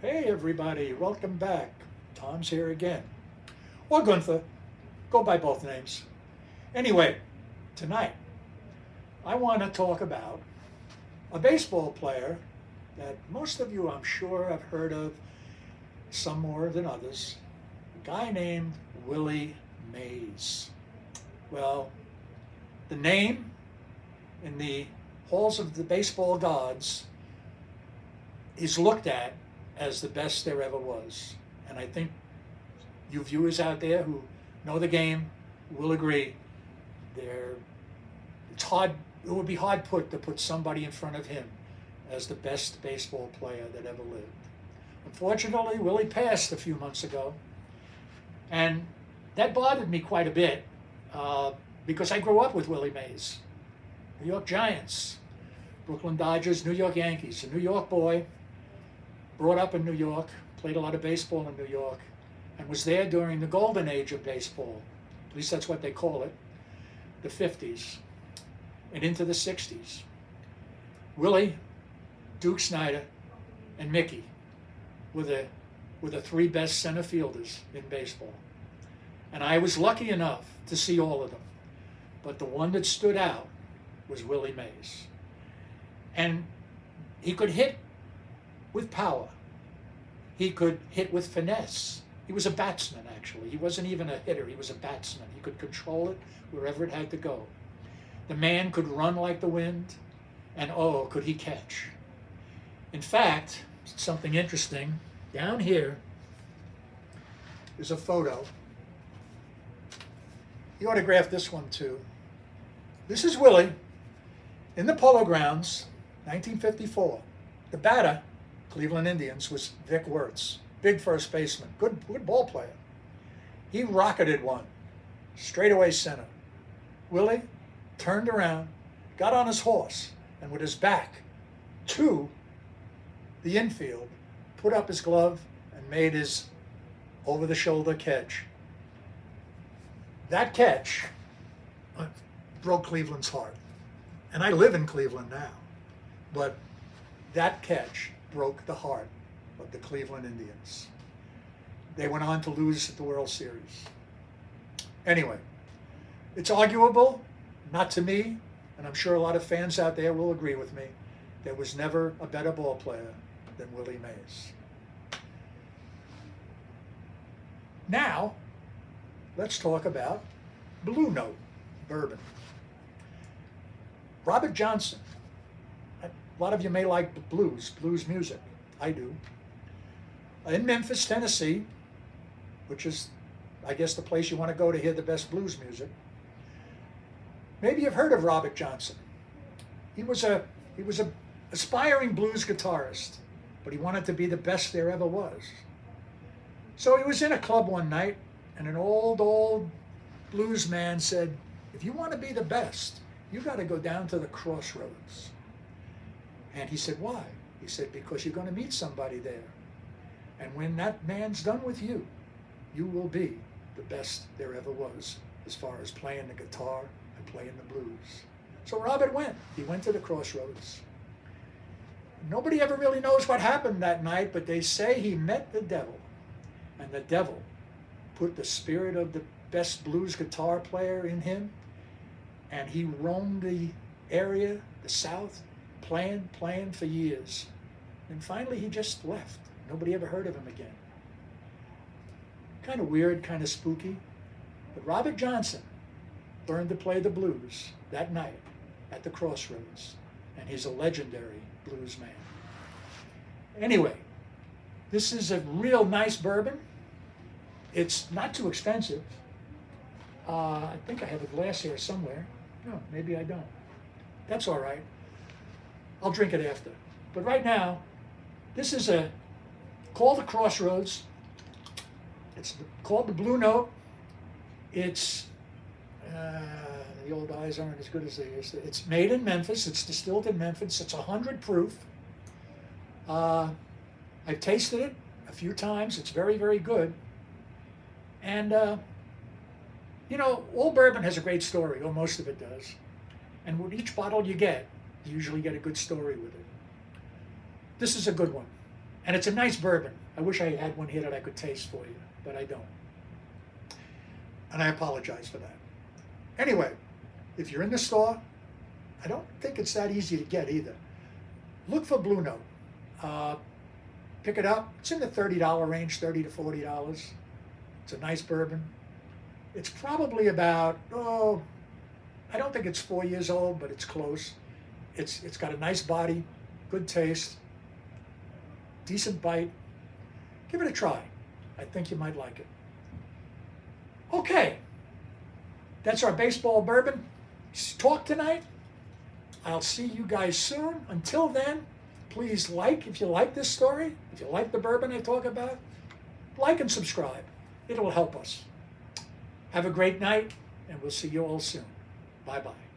Hey everybody, welcome back. Tom's here again. Or Gunther. Go by both names. Anyway, tonight I want to talk about a baseball player that most of you I'm sure have heard of, some more than others. A guy named Willy Mays. Well, the name in the halls of the baseball gods is looked at as the best there ever was. And I think you viewers out there who know the game will agree. It's hard. It would be hard put to put somebody in front of him as the best baseball player that ever lived. Unfortunately, Willie passed a few months ago, and that bothered me quite a bit because I grew up with Willie Mays. New York Giants, Brooklyn Dodgers, New York Yankees, a New York boy, brought up in New York, played a lot of baseball in New York, and was there during the golden age of baseball. At least that's what they call it, the 50s and into the 60s. Willie, Duke Snider, and Mickey were the three best center fielders in baseball. And I was lucky enough to see all of them. But the one that stood out was Willie Mays. And he could hit with power. He could hit with finesse. He was a batsman, actually. He wasn't even a hitter. He was a batsman. He could control it wherever it had to go. The man could run like the wind, and oh, could he catch. In fact, something interesting, down here is a photo. He autographed this one too. This is Willie in the Polo Grounds, 1954. The batter, Cleveland Indians, was Vic Wertz, big first baseman, good ball player. He rocketed one, straightaway center. Willie turned around, got on his horse, and with his back to the infield, put up his glove and made his over-the-shoulder catch. That catch broke Cleveland's heart. And I live in Cleveland now, but that catch broke the heart of the Cleveland Indians. They went on to lose at the World Series. Anyway, it's arguable, not to me, and I'm sure a lot of fans out there will agree with me, there was never a better ball player than Willie Mays. Now, let's talk about Blue Note Bourbon. Robert Johnson. A lot of you may like blues music. I do. In Memphis, Tennessee, which is, I guess, the place you want to go to hear the best blues music. Maybe you've heard of Robert Johnson. He was a aspiring blues guitarist, but he wanted to be the best there ever was. So he was in a club one night, and an old blues man said, "If you want to be the best, you got to go down to the Crossroads." And he said, "Why?" He said, "Because you're going to meet somebody there. And when that man's done with you, you will be the best there ever was as far as playing the guitar and playing the blues." So Robert went. He went to the Crossroads. Nobody ever really knows what happened that night, but they say he met the devil. And the devil put the spirit of the best blues guitar player in him, and he roamed the area, the South, playing for years. And finally he just left. Nobody ever heard of him again. Kind of weird, kind of spooky. But Robert Johnson learned to play the blues that night at the Crossroads, and he's a legendary blues man. Anyway, this is a real nice bourbon. It's not too expensive. I think I have a glass here somewhere. No, maybe I don't. That's all right. I'll drink it after. But right now, this is called the Crossroads. It's called the Blue Note. It's, the old eyes aren't as good as they used to. It's made in Memphis. It's distilled in Memphis. It's 100 proof. I've tasted it a few times. It's very, very good. And, all bourbon has a great story, or most of it does. And with each bottle you usually get a good story with it. This is a good one. And it's a nice bourbon. I wish I had one here that I could taste for you, but I don't. And I apologize for that. Anyway, if you're in the store, I don't think it's that easy to get either. Look for Blue Note. Pick it up. It's in the $30 range, $30 to $40. It's a nice bourbon. It's probably about, I don't think it's 4 years old, but it's close. It's got a nice body, good taste, decent bite. Give it a try. I think you might like it. Okay, that's our baseball bourbon talk tonight. I'll see you guys soon. Until then, please like if you like this story, if you like the bourbon I talk about, like and subscribe. It'll help us. Have a great night, and we'll see you all soon. Bye-bye.